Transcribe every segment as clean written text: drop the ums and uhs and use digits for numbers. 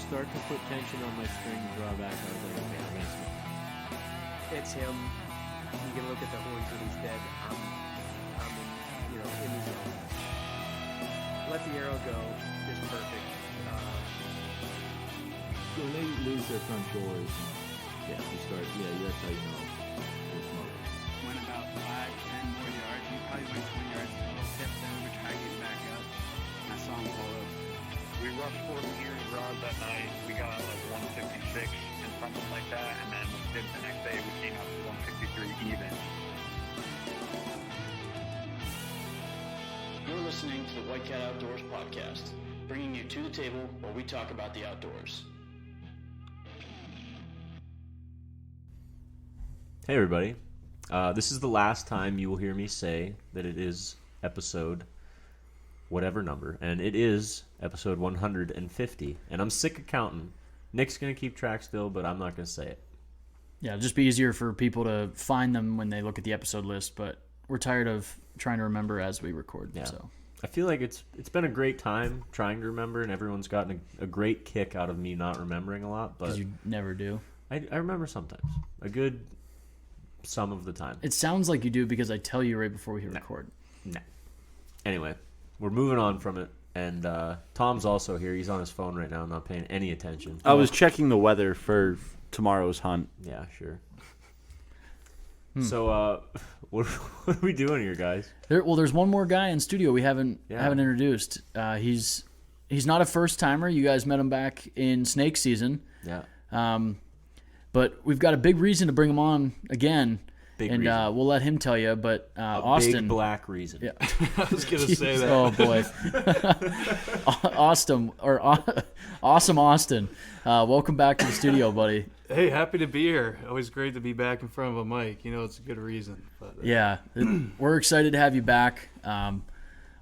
start to put tension on my string drawback, I was like, okay, I'm gonna swing. It's him. You can look at the horns when he's dead. I'm in the zone. Let the arrow go. Just perfect. So when they lose their front doors, yeah, you start, that's how you know they're smoking. Went about 5-10 more yards. We probably went 20 yards total. Tipped over, tried to get back up. And I saw him pull up. We rushed 4 meters rods that night. We got like 156 and something like that. And then the next day we came out to 153 even. You're listening to the White Cat Outdoors podcast, bringing you to the table where we talk about the outdoors. Hey everybody, this is the last time you will hear me say that it is episode whatever number, and it is episode 150, and I'm sick of counting. Nick's going to keep track still, but I'm not going to say it. Yeah, it'll just be easier for people to find them when they look at the episode list, but we're tired of trying to remember as we record. Yeah. So I feel like it's been a great time trying to remember, and everyone's gotten a great kick out of me not remembering a lot, but because you never do. I remember sometimes. A good some of the time. It sounds like you do because I tell you right before we hit No. record. No. Anyway, we're moving on from it, and Tom's also here. He's on his phone right now, not paying any attention. I was checking the weather for tomorrow's hunt. Yeah, sure. So, what are we doing here, guys? There's one more guy in studio we haven't introduced. He's not a first timer. You guys met him back in snake season. Yeah. But we've got a big reason to bring him on again. Big and reason. We'll let him tell you. But Austin, big black reason. Yeah. I was going to say that. Oh boy, awesome Austin. Welcome back to the studio, buddy. Hey, happy to be here. Always great to be back in front of a mic. You know, it's a good reason. But, Yeah, we're excited to have you back.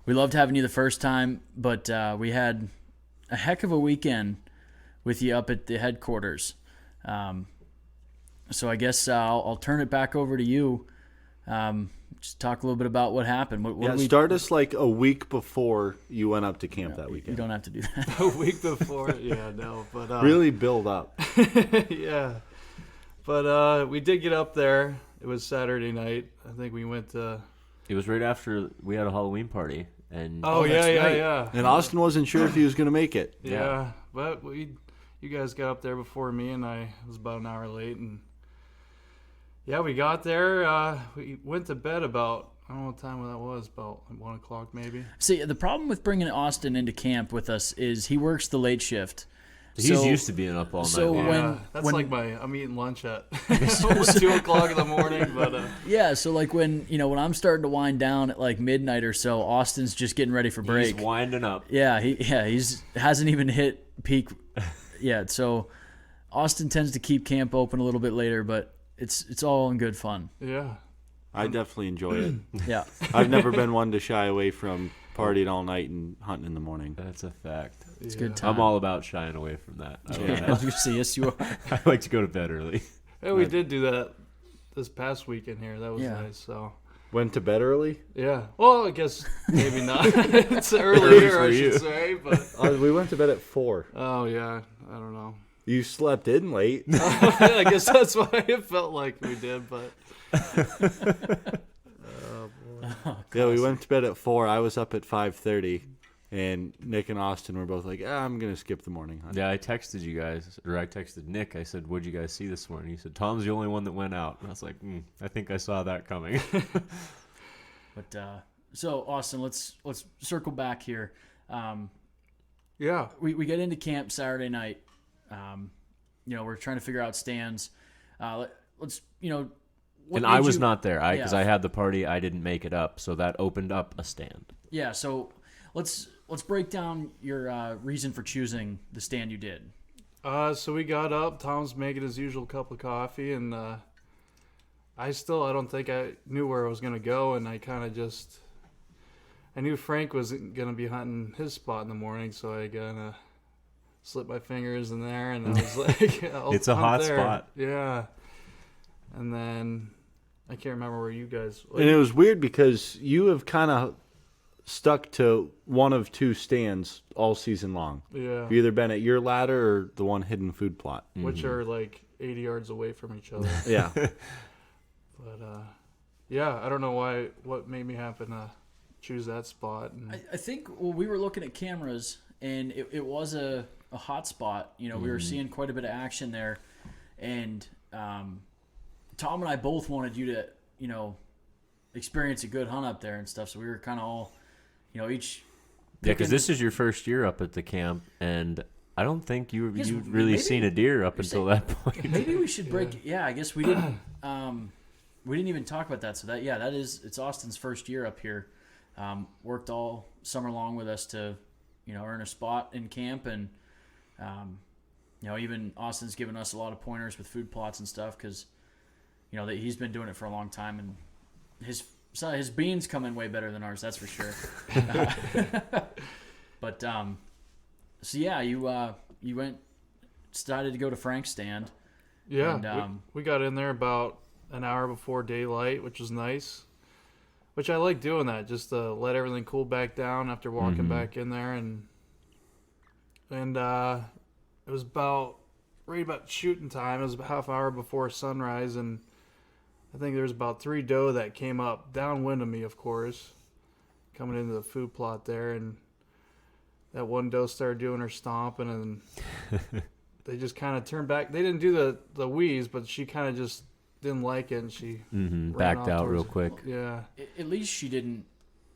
We loved having you the first time, but we had a heck of a weekend with you up at the headquarters. So I guess I'll turn it back over to you. Just talk a little bit about what happened. Start us like a week before you went up to camp that You weekend. don't have to do that. a week before, but Really build up. yeah. But we did get up there. It was Saturday night. I think we went to. It was right after we had a Halloween party, and Yeah. And Austin wasn't sure if he was going to make it. Yeah, but you guys got up there before me, and I was about an hour late, and we got there. We went to bed about, I don't know what time that was, about 1 o'clock maybe. See, the problem with bringing Austin into camp with us is he works the late shift. he's used to being up all night. so long. when- That's when- like I'm eating lunch at almost 2 o'clock in the morning, but Yeah, so like when I'm starting to wind down at like midnight or so, Austin's just getting ready for break. He's winding up. Yeah, he's hasn't even hit peak yet. So Austin tends to keep camp open a little bit later, but it's all in good fun. yeah. I definitely enjoy it. Yeah. I've never been one to shy away from partying all night and hunting in the morning. That's a fact. It's a good time. I'm all about shying away from that. I was gonna say, yes, you are. I like to go to bed early. Hey, we did do that this past weekend here. That was Yeah. nice. So Went to bed early? yeah. Well, I guess maybe not. It's earlier, I you. should say. But We went to bed at 4. oh yeah, I don't know. You slept in late. I guess that's why it felt like we did. But Yeah, we went to bed at 4. I was up at 5:30, and Nick and Austin were both like, I'm going to skip the morning hunt. Yeah, I texted you guys, or I texted Nick. I said, "What'd you guys see this morning?" He said, "Tom's the only one that went out." And I was like, "I think I saw that coming." But so Austin, let's circle back here. yeah, We get into camp Saturday night. We're trying to figure out stands. Let's what And I made was you- not there. Because Yeah. I had the party, I didn't make it up, so that opened up a stand. Yeah, so let's break down your reason for choosing the stand you did. so we got up. Tom's making his usual cup of coffee, and I don't think I knew where I was gonna go, and I kind of I knew Frank was gonna be hunting his spot in the morning, so I kind of slipped my fingers in there, and I was like, It's a hunt hot there. spot. Yeah, and then I can't remember where you guys. And it was weird because you have kind of stuck to one of two stands all season long. Yeah. You've either been at your ladder or the one hidden food plot. Which are like 80 yards away from each other. Yeah. But yeah, I don't know what made me happen to choose that spot. And I think we were looking at cameras, and it was a hot spot. You know, we were seeing quite a bit of action there, and Tom and I both wanted you to, you know, experience a good hunt up there and stuff. So we were kind of all, you know, each. Yeah, because this is your first year up at the camp, and I don't think you'd really maybe- seen a deer up until that point. Maybe we should break. Yeah, I guess we didn't. We didn't even talk about that. So it's Austin's first year up here. Worked all summer long with us to, you know, earn a spot in camp, and you know, even Austin's given us a lot of pointers with food plots and stuff because, you know, that he's been doing it for a long time, and his beans come in way better than ours. That's for sure. But so yeah, you decided to go to Frank's stand. yeah, And, we got in there about an hour before daylight, which was nice. Which I like doing that, just to let everything cool back down after walking back in there, and it was about shooting time. It was about half hour before sunrise, and I think there was about 3 doe that came up downwind of me, of course, coming into the food plot there, and that one doe started doing her stomping, and they just kind of turned back. They didn't do the wheeze, but she kind of just didn't like it, and she ran Backed off out real towards- quick. Yeah. At least she didn't,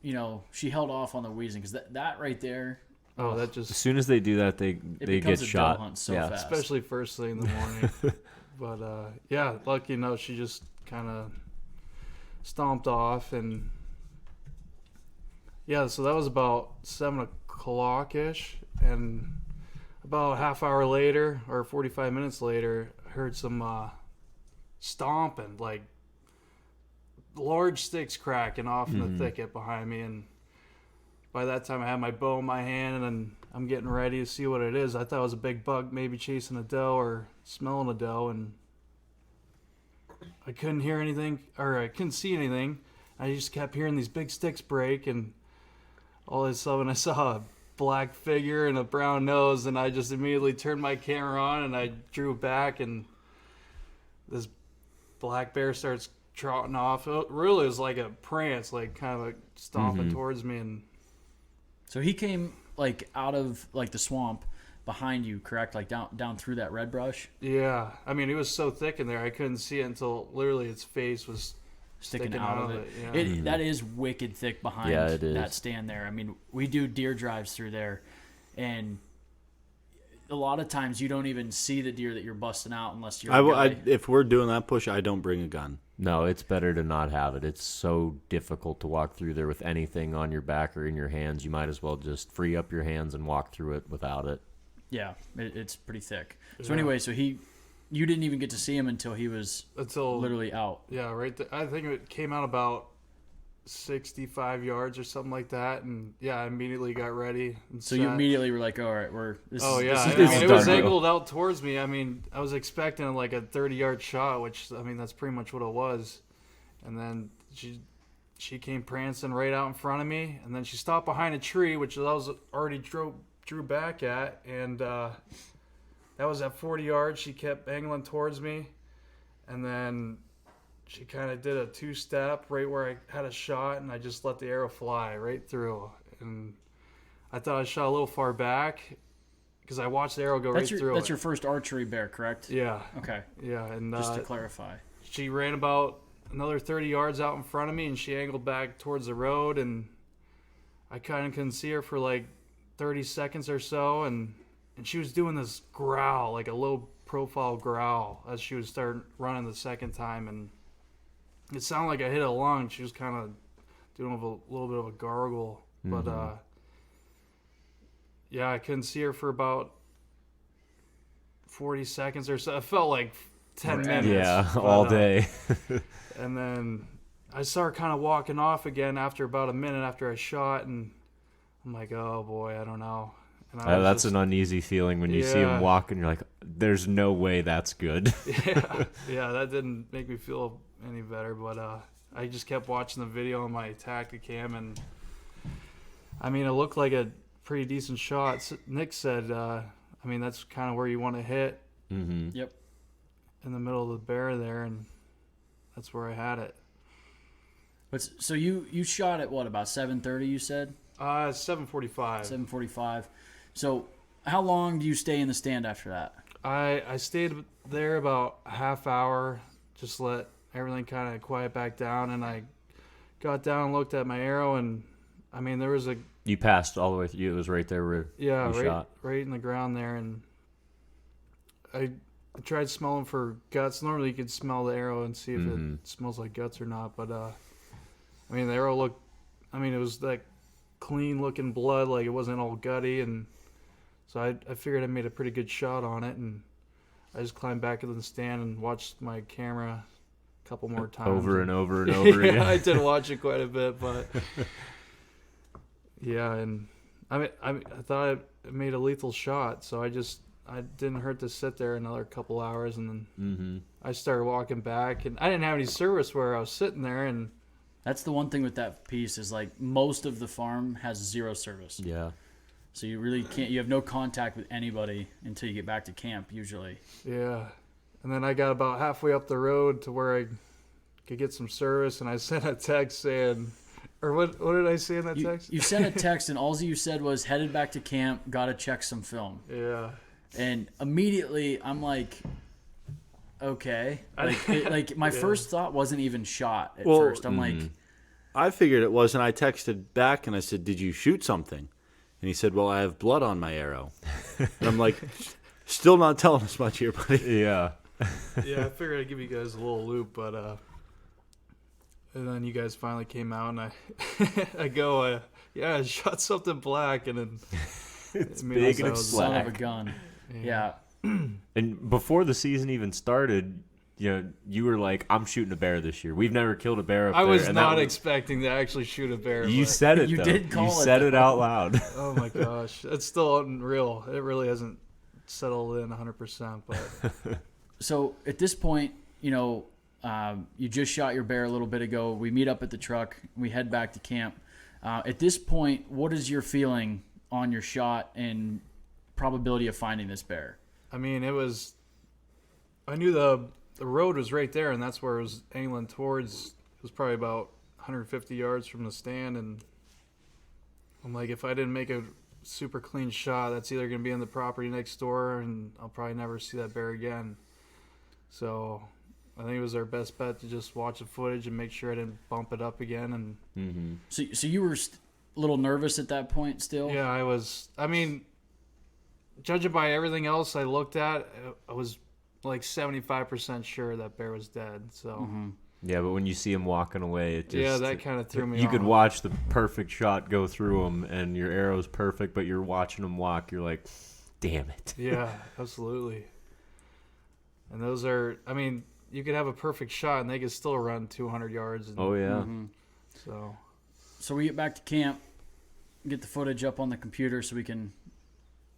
you know, she held off on the wheezing because that right there, Oh, that As just soon as they do that, they becomes get a shot. doe hunt so yeah. fast. especially first thing in the morning. But yeah, lucky enough, she just kind of stomped off, and yeah, so that was about 7 o'clock ish, and about a half hour later or 45 minutes later, I heard some stomping, like large sticks cracking off in the thicket behind me, and by that time I had my bow in my hand, and I'm getting ready to see what it is. I thought it was a big buck, maybe chasing a doe or smelling a doe, and I couldn't hear anything, or I couldn't see anything. I just kept hearing these big sticks break, and all of a sudden I saw a black figure and a brown nose, and I just immediately turned my camera on, and I drew back, and this black bear starts trotting off. It really was like a prance, like kind of like stomping towards me, and So he came like out of like the swamp behind you, correct? Like down through that red brush, yeah, I mean, it was so thick in there, I couldn't see it until literally its face was sticking out of it. Yeah. That is wicked thick behind Yeah, it is. that stand there. I mean, we do deer drives through there, and a lot of times you don't even see the deer that you're busting out unless you're. If we're doing that push, I don't bring a gun. No, it's better to not have it. It's so difficult to walk through there with anything on your back or in your hands. You might as well just free up your hands and walk through it without it. Yeah, it's pretty thick. So anyway, you didn't even get to see him until he was literally out. Yeah, right there. I think it came out about 65 yards or something like that, and yeah, I immediately got ready. And So you sat. immediately were like, all right, Oh yeah, this I is mean, it was done. angled out towards me. I mean, I was expecting like a 30-yard shot, which I mean that's pretty much what it was. And then she came prancing right out in front of me, and then she stopped behind a tree, which I was already drew back at, and that was at 40 yards. She kept angling towards me, and then she kind of did a 2-step right where I had a shot, and I just let the arrow fly right through. And I thought I shot a little far back because I watched the arrow go right through That's it. your first archery bear, correct? Yeah, Okay, yeah, and just to clarify. she ran about another 30 yards out in front of me, and she angled back towards the road, and I kind of couldn't see her for like 30 seconds or so, and she was doing this growl, like a low profile growl, as she would start running the second time, and it sounded like I hit a lung. She was kind of doing a little bit of a gargle, but yeah, I couldn't see her for about 40 seconds or so. It felt like 10 minutes. Yeah, but, all day. And then I saw her kind of walking off again after about a minute after I shot, and I'm like, oh boy, I don't know. And I was That's just- an uneasy feeling when you see him Yeah. walk and you're like, there's no way that's good. yeah, that didn't make me feel any better, but I just kept watching the video on my Tacticam, and I mean, it looked like a pretty decent shot. Nick said, I mean, that's kind of where you want to hit Mm-hmm. Yep. in the middle of the bear there, and that's where I had it. But so you shot at what, about 7:30? You said 7:45. 7:45. So how long do you stay in the stand after that? I stayed there about a half hour, just let everything kind of quiet back down, and I got down and looked at my arrow, and I mean, there was a You passed all the way through. It was right there where you shot. right in the ground there, and I tried smelling for guts. Normally, you could smell the arrow and see if it smells like guts or not, but I mean, the arrow looked. I mean, it was like clean looking blood, like it wasn't all gutty, and so I figured I made a pretty good shot on it, and I just climbed back into the stand and watched my camera a couple more times. Over and over and over Yeah, again. I did watch it quite a bit, but yeah, and I thought I made a lethal shot, so I didn't hurt to sit there another couple hours, and then Mm-hmm. I started walking back, and I didn't have any service where I was sitting there, and That's the one thing with that piece is like most of the farm has 0 service. Yeah. So you really can't. You have no contact with anybody until you get back to camp usually. yeah, and then I got about halfway up the road to where I could get some service, and I sent a text saying, or what did I say in that text? You sent a text and all you said was headed back to camp, gotta check some film. Yeah. And immediately I'm like, okay. Like my first thought wasn't even shot at Well, first. I'm like, I figured it was, and I texted back and I said, "Did you shoot something?" And he said, "Well, I have blood on my arrow." And I'm like, "Still not telling us much here, buddy." Yeah. Yeah, I figured I'd give you guys a little loop, but and then you guys finally came out, and I shot something black, and then It's me big and also- it's son of a black. gun. Yeah. And before the season even started, you were like, "I'm shooting a bear this year. We've never killed a bear up I there." was And not that expecting to actually shoot a bear. You but- said it. You though. did call You it said that. it out loud. Oh my gosh, it's still unreal. It really hasn't settled in 100%, but So at this point, you just shot your bear a little bit ago. We meet up at the truck. We head back to camp. At this point, what is your feeling on your shot and probability of finding this bear? I mean, I knew the road was right there, and that's where it was angling towards. It was probably about 150 yards from the stand, and I'm like, if I didn't make a super clean shot, that's either going to be in the property next door, and I'll probably never see that bear again. So I think it was our best bet to just watch the footage and make sure I didn't bump it up again. And Mm-hmm. So you were a little nervous at that point still? yeah, I was. I mean, judging by everything else I looked at, I was like 75% sure that bear was dead. So Yeah, but when you see him walking away, it just yeah, that kind of threw me You off. could watch the perfect shot go through him, and your arrow's perfect, but you're watching him walk. You're like, "Damn it!" Yeah, absolutely. And those are, I mean, you could have a perfect shot and they could still run 200 yards. And, Oh yeah. So So we get back to camp, get the footage up on the computer so we can.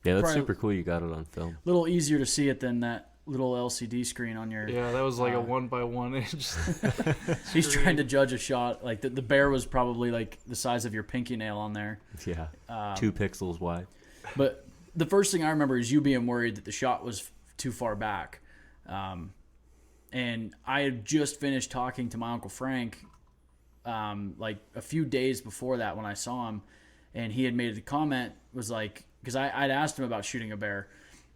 Yeah, that's Probably- super cool. You got it on film. A little easier to see it than that little LCD screen on your. yeah, that was like a 1x1 inch. He's trying to judge a shot. Like the bear was probably like the size of your pinky nail on there. Yeah, 2 pixels wide. But the first thing I remember is you being worried that the shot was too far back. And I had just finished talking to my Uncle Frank like a few days before that when I saw him. And he had made a comment, was like, because I'd asked him about shooting a bear.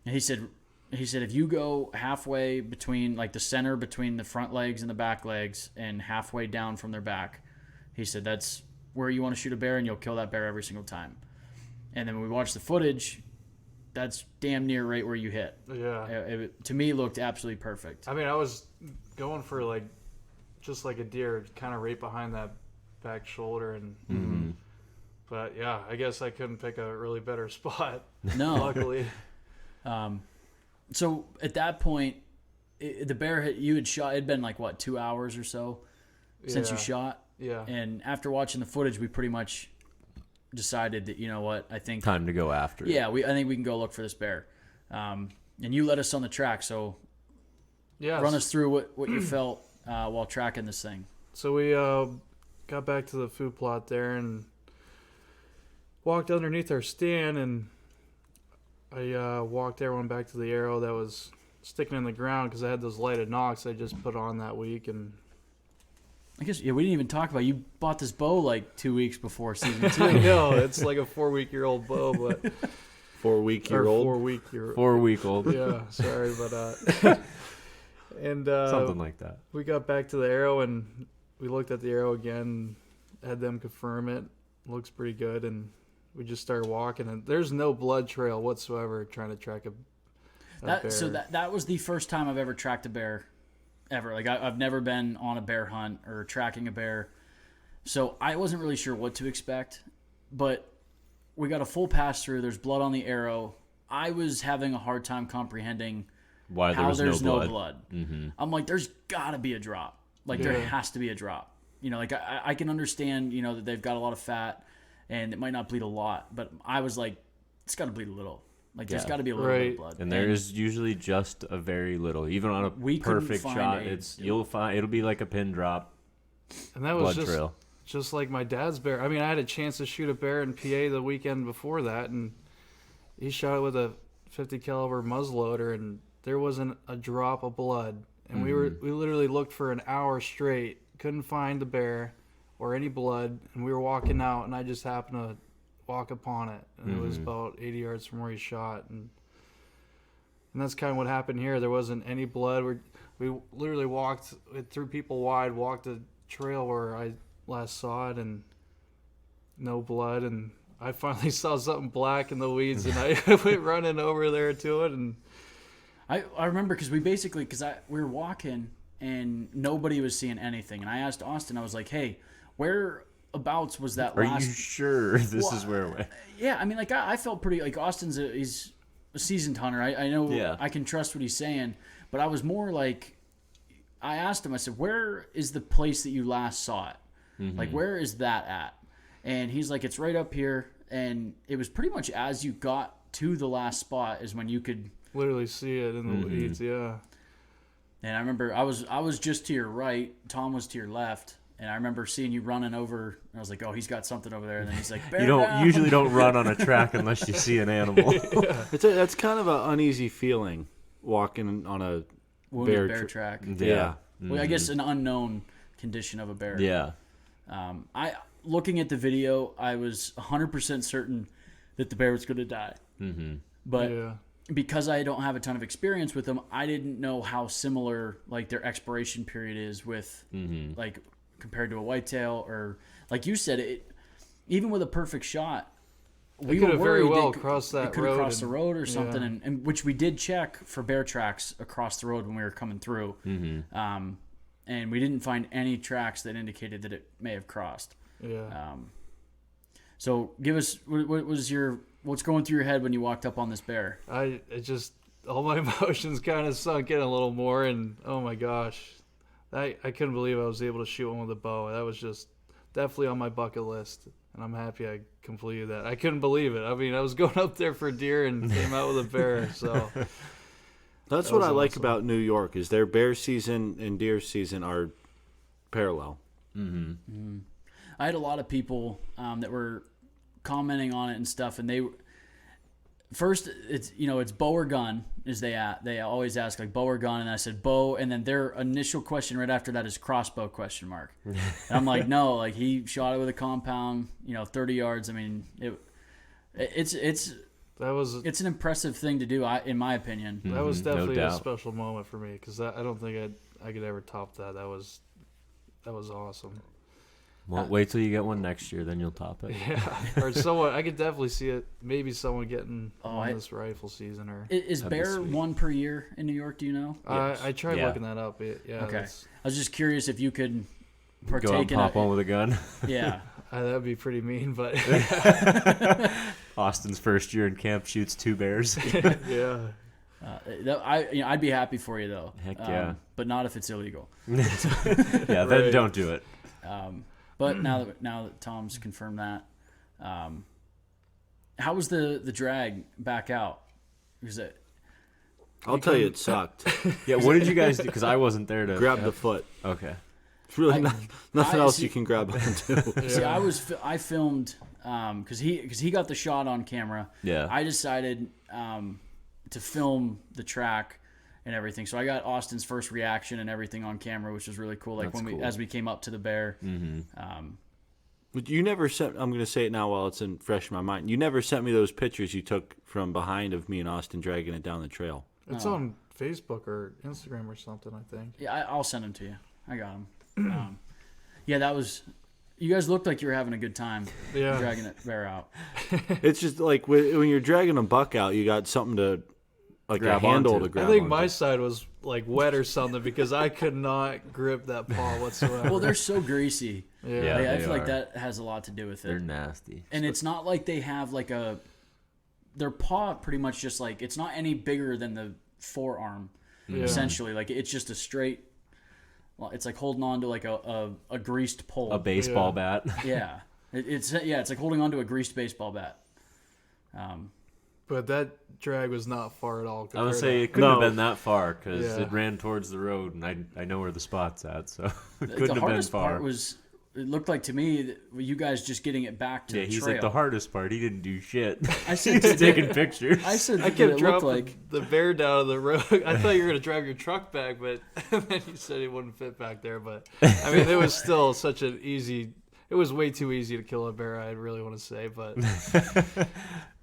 And he said, if you go halfway between, like the center between the front legs and the back legs and halfway down from their back, he said, that's where you want to shoot a bear and you'll kill that bear every single time. And then when we watched the footage, that's damn near right where you hit. Yeah. It to me looked absolutely perfect. I mean, I was going for like, just like a deer, kind of right behind that back shoulder. And But yeah, I guess I couldn't pick a really better spot. No. Luckily. So at that point, the bear you had shot. It'd been like what, 2 hours or so since you Yeah. shot. Yeah. And after watching the footage, we pretty much decided that, you know what, I think Time to go after it. yeah, I think we can go look for this bear. And you led us on the track, so Yeah. run us through what you felt while tracking this thing. So we got back to the food plot there, and walked underneath our stand, and I walked everyone back to the arrow that was sticking in the ground because I had those lighted knocks I just put on that week. And I guess we didn't even talk about you bought this bow like 2 weeks before season I 2. know it's like a 4-week-old bow, but 4-week-year-old. 4-week-year-old. 4-week-old. Yeah, sorry about that. And Something like that. we got back to the arrow and we looked at the arrow again, had them confirm it. Looks pretty good, and we just started walking, and there's no blood trail whatsoever trying to track a bear. So that was the first time I've ever tracked a bear, ever. Like I've never been on a bear hunt or tracking a bear, so I wasn't really sure what to expect. But we got a full pass through. There's blood on the arrow. I was having a hard time comprehending Why how there's no no blood. blood. Mm-hmm. I'm like, there's got to be a drop. Like there Yeah. has to be a drop. You know, like I can understand, you know, that they've got a lot of fat and it might not bleed a lot, but I was like, it's got to bleed a little. Like there's Yeah. got to be a little bit of Right. blood. And there is usually just a very little. Even on a We couldn't perfect find shot, a- it'll be like a pin drop And that was blood trail. just like my dad's bear. I mean, I had a chance to shoot a bear in PA the weekend before that, and he shot it with a 50 caliber muzzleloader, and there wasn't a drop of blood. And we literally looked for an hour straight, couldn't find the bear or any blood, and we were walking out, and I just happened to walk upon it, and it was about 80 yards from where he shot, and that's kind of what happened here. There wasn't any blood. We literally walked it threw people wide, walked the trail where I last saw it, and no blood. And I finally saw something black in the weeds, and I went running over there to it. And I remember because we were walking and nobody was seeing anything, and I asked Austin, I was like, hey, whereabouts was that Are last? you sure this is where we're... Yeah, I mean, like I felt pretty like Austin's he's a seasoned hunter. I know Yeah. I can trust what he's saying, but I was more like, I asked him, I said, where is the place that you last saw it? Like, where is that at? And he's like, it's right up here. And it was pretty much as you got to the last spot is when you could. literally see it in the weeds, yeah. And I remember I was just to your right, Tom was to your left, and I remember seeing you running over. And I was like, oh, he's got something over there. And then he's like, bear You don't down. usually don't run on a track unless you see an animal. That's kind of an uneasy feeling walking on a Wounded bear tra- track. Yeah. Well, I guess an unknown condition of a bear. Yeah. Looking at the video, I was 100% certain that the bear was going to die. Mm-hmm. But Yeah. because I don't have a ton of experience with them, I didn't know how similar like their expiration period is with like compared to a whitetail, or like you said, it even with a perfect shot, we could were have very worried well they crossed that could have road crossed the and- road or something, yeah. and which we did check for bear tracks across the road when we were coming through. And we didn't find any tracks that indicated that it may have crossed. Yeah. So give us what's going through your head when you walked up on this bear? It just all my emotions kind of sunk in a little more, and oh my gosh, I couldn't believe I was able to shoot one with a bow. That was just definitely on my bucket list, and I'm happy I completed that. I couldn't believe it. I mean, I was going up there for deer and came out with a bear, so That's That what was I like awesome. about New York is their bear season and deer season are parallel. I had a lot of people that were commenting on it and stuff, and they first it's bow or gun is they always ask like bow or gun, and I said bow, and then their initial question right after that is crossbow question mark, and I'm like no, like he shot it with a compound, 30 yards. I mean it's that was an impressive thing to do, in my opinion. that was no definitely a doubt. special moment for me because I don't think I could ever top that. That was awesome. Well, wait till you get one next year, then you'll top it. Yeah, or someone I could definitely see it. Maybe someone getting on I- this rifle season, or Is That'd be bear sweet. one per year in New York? Do you know? I tried Yeah. looking that up. Yeah, Okay. that's- I was just curious if you could Go out partake and in pop it. one with a gun. Yeah. that'd be pretty mean, but Austin's first year in camp shoots 2 bears. yeah. I'd be happy for you though. Heck yeah. But not if it's illegal. Yeah, then Right. don't do it. But now that Tom's confirmed that, how was the drag back out? Was it? I'll tell you, it sucked. Yeah, what did you guys do? Because I wasn't there to Grab the foot. Okay. It's really nothing else see- you can grab onto. See, I filmed because he got the shot on camera. Yeah. I decided to film the track and everything. So I got Austin's first reaction and everything on camera, which was really cool. Like That's cool. as we came up to the bear. But you never sent. I'm going to say it now while it's fresh in my mind. You never sent me those pictures you took from behind of me and Austin dragging it down the trail. It's on Facebook or Instagram or something, I think. Yeah, I'll send them to you. I got them. Yeah, that was. You guys looked like you were having a good time Yeah. dragging that bear out. It's just like when you're dragging a buck out, you got something to like Grab a handle onto. to grab. I think onto. my side was like wet or something because I could not grip that paw whatsoever. Well, they're so greasy. yeah. Yeah. I they feel like are. that has a lot to do with They're it. nasty. And it's not like they have like their paw pretty much just like, it's not any bigger than the forearm, Yeah. essentially. Like it's just a straight, well, it's like holding on to like a greased pole. A baseball bat. Yeah. It's like holding on to a greased baseball bat. But that drag was not far at all. I would compared say to- it couldn't have No. been that far because Yeah. it ran towards the road, and I know where the spot's at, so it The couldn't have been hardest far. part was, it looked like to me that you guys just getting it back to Yeah, the he's trail. like the hardest part. He didn't do shit. I said He's taking pictures. I said I that kept it looked dropping like. the bear down on the road. I thought you were going to drive your truck back, but then you said it wouldn't fit back there. But, I mean, it was still such an easy... It was way too easy to kill a bear, I really want to say. But,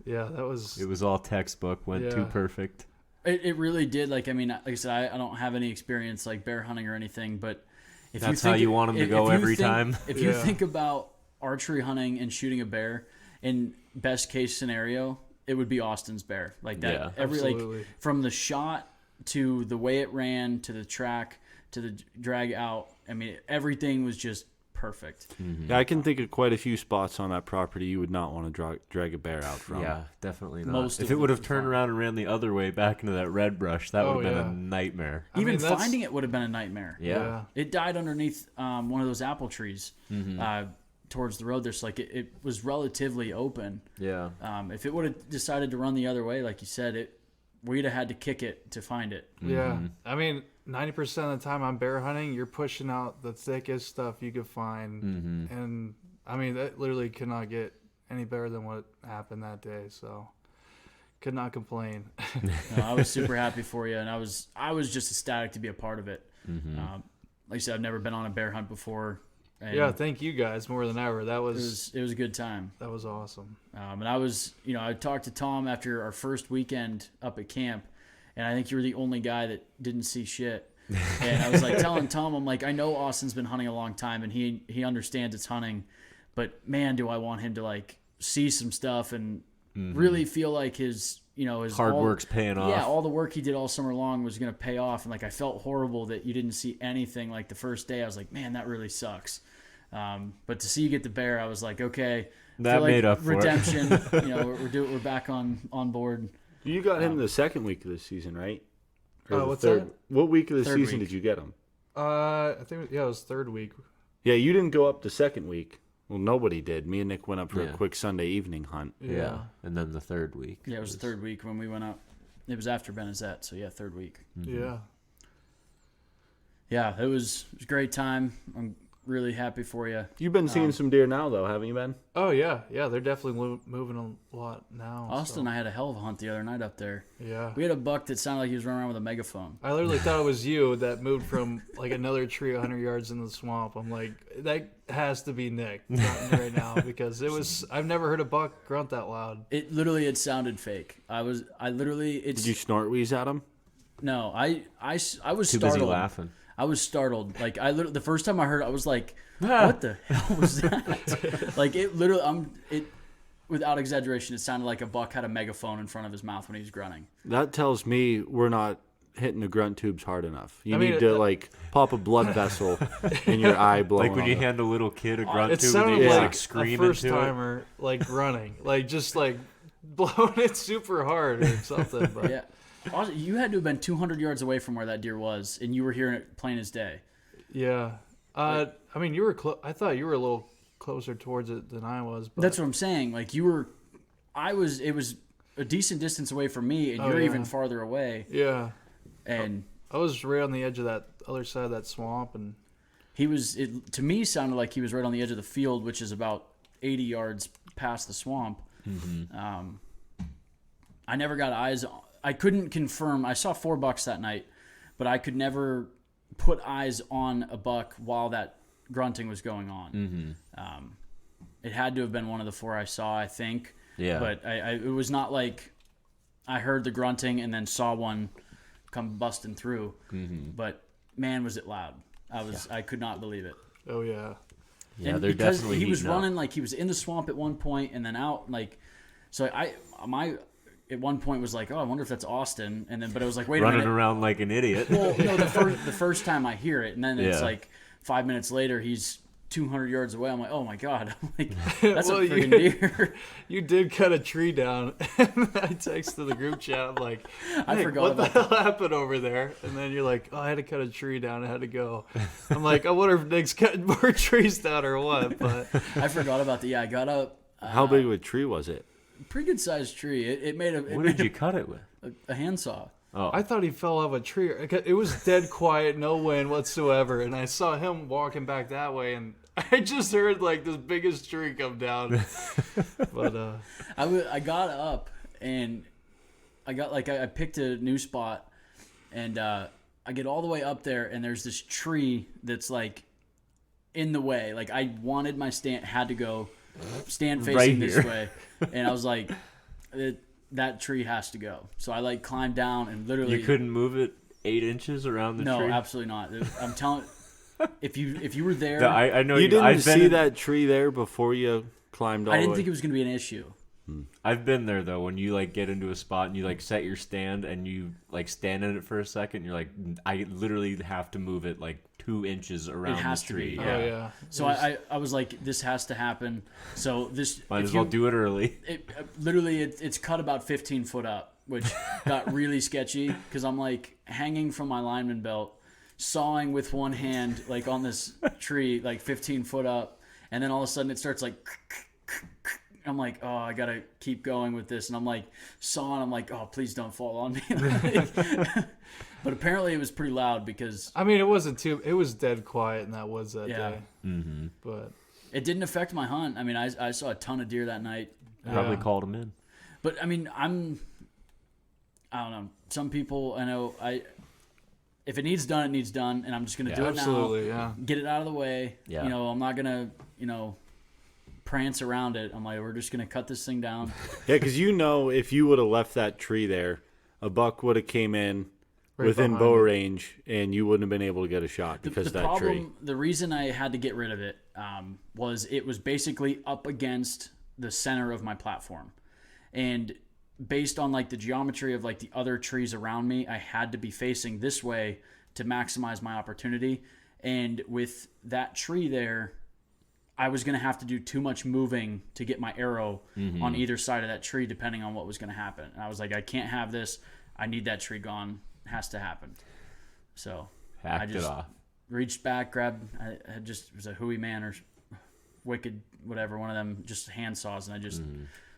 yeah, that was... It was all textbook. Went too Yeah. perfect. It really did. Like I mean, like I said, I don't have any experience like bear hunting or anything, but if That's you think, how you want 'em to if go you every think- time. If you Yeah. think about archery hunting and shooting a bear, in best case scenario, it would be Austin's bear. Like that. Yeah. Absolutely. Like from the shot to the way it ran to the track to the drag out. I mean, everything was just perfect. Yeah, I can think of quite a few spots on that property you would not want to drag a bear out from. Yeah, definitely not. Most if of it them would have were turned fine. around and ran the other way back into that red brush, that would Oh, have been yeah. a nightmare. I Even mean, that's- finding it would have been a nightmare. Yeah. It died underneath one of those apple trees towards the road. There's like it was relatively open. Yeah. If it would have decided to run the other way, like you said, we'd have had to kick it to find it. Yeah. I mean, 90% of the time I'm bear hunting, you're pushing out the thickest stuff you could find. And, I mean, that literally could not get any better than what happened that day. So, could not complain. No, I was super happy for you, and I was just ecstatic to be a part of it. Like I said, I've never been on a bear hunt before. And Yeah, thank you guys more than ever. That it was was a good time. that was awesome. And I talked to Tom after our first weekend up at camp, and I think you were the only guy that didn't see shit. And I was like telling Tom, I'm like, I know Austin's been hunting a long time, and he understands it's hunting, but man, do I want him to like see some stuff and really feel like his Hard work's paying off. Yeah, all the work he did all summer long was going to pay off, and like I felt horrible that you didn't see anything. Like the first day, I was like, man, that really sucks. But to see you get the bear, I was like, okay, I That feel like made up for it. redemption. We're back on board. You got him the second week of the season, right? Or the what's third? that? What week of the Third season week. did you get him? I think, it was third week. Yeah, you didn't go up the second week. Well, nobody did. Me and Nick went up for Yeah. a quick Sunday evening hunt. Yeah. And then the third week. Yeah, it was the third week when we went up. It was after Benazet, so yeah, third week. Yeah. Yeah, it was a great time. I'm really happy for you. You've been seeing some deer now, though, haven't you, Ben? Oh, yeah. Yeah, they're definitely moving a lot now. Austin so, and I had a hell of a hunt the other night up there. Yeah. We had a buck that sounded like he was running around with a megaphone. I literally thought it was you that moved from like another tree 100 yards in the swamp. I'm like, that has to be Nick grunting right now because I've never heard a buck grunt that loud. It sounded fake. Did you snort wheeze at him? No, I was Too startled. busy laughing. I was startled. Like the first time I heard it, I was like, "What the hell was that?" Like it literally, without exaggeration, it sounded like a buck had a megaphone in front of his mouth when he was grunting. That tells me we're not hitting the grunt tubes hard enough. You I mean, need to like pop a blood vessel in your eye, blowing. Like when you on it. hand a little kid a grunt It tube and sounded they just, like like a scream first into it. timer, like grunting, like just like blowing it super hard or something. But Yeah, also, you had to have been 200 yards away from where that deer was, and you were hearing it plain as day. yeah. I mean, you were. I thought you were a little closer towards it than I was. But That's what I'm saying. Like you were, it was a decent distance away from me, and Oh, you're yeah. even farther away. yeah. And I was right on the edge of that other side of that swamp, and he was. It to me sounded like he was right on the edge of the field, which is about 80 yards past the swamp. I never got eyes on. I couldn't confirm. I saw 4 bucks that night, but I could never put eyes on a buck while that grunting was going on. It had to have been one of the 4 I saw, I think. Yeah. But it was not like I heard the grunting and then saw one come busting through. But man, was it loud! I could not believe it. Oh yeah. Yeah, And they're because definitely he was heating up. running like he was in the swamp at one point and then out like. So my at one point was like, oh, I wonder if that's Austin, and then but it was like, wait a running minute. around like an idiot. Well, no, the first time I hear it, and then it's Yeah. like 5 minutes later, he's 200 yards away. I'm like, oh my god, I'm like, that's Well, a freaking deer. You did cut a tree down, and I texted the group chat. I'm like, I "Nick, forgot what the about hell happened over there?" And then you're like, "Oh, I had to cut a tree down. I had to go." I'm like, I wonder if Nick's cutting more trees down or what. But I forgot about the. Yeah, I got up. How big of a tree was it? Pretty good sized tree. It made What did you cut it with? a handsaw. I thought he fell off a tree. It was dead quiet, no wind whatsoever, and I saw him walking back that way, and I just heard like this biggest tree come down. But I got up and I picked a new spot, and I get all the way up there, and there's this tree that's like in the way. Like I wanted my stand, had to go stand facing Right this here. way, and I was like, that tree has to go. So I like climbed down and literally You couldn't move it 8 inches around the no, tree? absolutely not. I'm telling. If you were there, I know You didn't I've been see in- that tree there before you climbed all I the didn't way? think it was going to be an issue. I've been there though. When you like get into a spot and you like set your stand and you like stand in it for a second, you're like, I literally have to move it like 2 inches around has the to be, tree. yeah. oh yeah, So I was like, this has to happen. So this Might if as well you- do it early. It's cut about 15 foot up, which got really sketchy because I'm like hanging from my lineman belt, sawing with one hand like on this tree like 15 foot up, and then all of a sudden it starts like. I'm like, oh, I gotta keep going with this, and I'm like sawing. I'm like, oh, please don't fall on me. But apparently it was pretty loud because I mean, it wasn't too. It was dead quiet in that woods that Yeah. day. Mm-hmm. But it didn't affect my hunt. I mean, I saw a ton of deer that night. Probably Yeah. called him in. But I mean, I don't know. Some people I know. If it needs done, it needs done, and I'm just gonna do it now. absolutely, yeah. Get it out of the way. Yeah. You know, I'm not gonna prance around it. I'm like, we're just gonna cut this thing down. Yeah, because if you would have left that tree there, a buck would have came in Right within behind bow it. range, and you wouldn't have been able to get a shot because of that tree. The reason I had to get rid of it was it was basically up against the center of my platform, and based on like the geometry of like the other trees around me, I had to be facing this way to maximize my opportunity. And with that tree there, I was going to have to do too much moving to get my arrow on either side of that tree, depending on what was going to happen. And I was like, I can't have this. I need that tree gone. It has to happen. So Hacked I it just off. reached back, grabbed. I had just it was a Huey Man or Wicked, whatever, one of them, just hand saws, and I just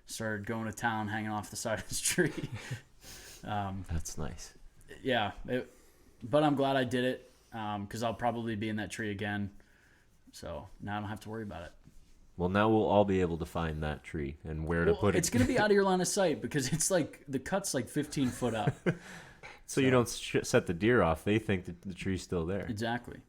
started going to town, hanging off the side of this tree. That's nice. Yeah, but I'm glad I did it because I'll probably be in that tree again. So now I don't have to worry about it. Well, now we'll all be able to find that tree and where to put it. It's going to be out of your line of sight because it's like the cut's like 15 foot up. so you don't set the deer off. They think that the tree's still there. Exactly.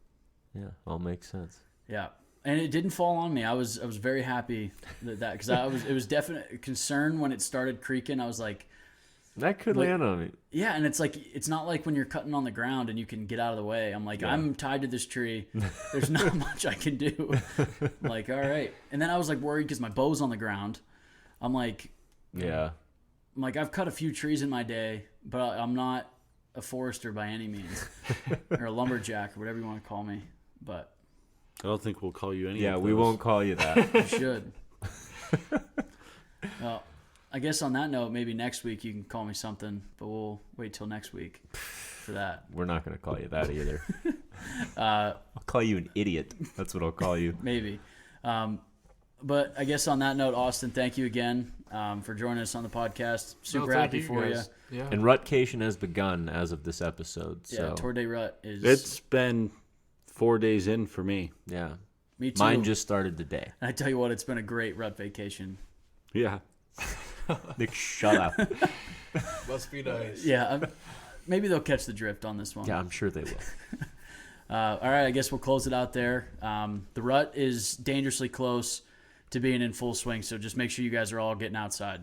Yeah, all makes sense. Yeah, and it didn't fall on me. I was very happy that because it was definite concern when it started creaking. I was like, That could Like- land on me. yeah, and it's like it's not like when you're cutting on the ground and you can get out of the way. I'm like, I'm tied to this tree. There's not much I can do. I'm like, all right, and then I was like worried because my bow's on the ground. I'm like, Yeah. I've cut a few trees in my day, but I'm not a forester by any means, or a lumberjack or whatever you want to call me. But I don't think we'll call you any. Yeah, of we those. won't call you that. you should. Well, I guess on that note, maybe next week you can call me something, but we'll wait till next week for that. We're not going to call you that either. Uh, I'll call you an idiot. That's what I'll call you. maybe. But I guess on that note, Austin, thank you again for joining us on the podcast. Super No, thank happy for you. guys. Yeah. And rutcation has begun as of this episode. Yeah, So Tour de Rut is. It's been 4 days in for me. yeah. Me too. Mine just started today. And I tell you what, it's been a great rut vacation. Yeah. Nick, shut up. Must be nice. Yeah, maybe they'll catch the drift on this one. Yeah, I'm sure they will. All right, I guess we'll close it out there. The rut is dangerously close to being in full swing, so just make sure you guys are all getting outside.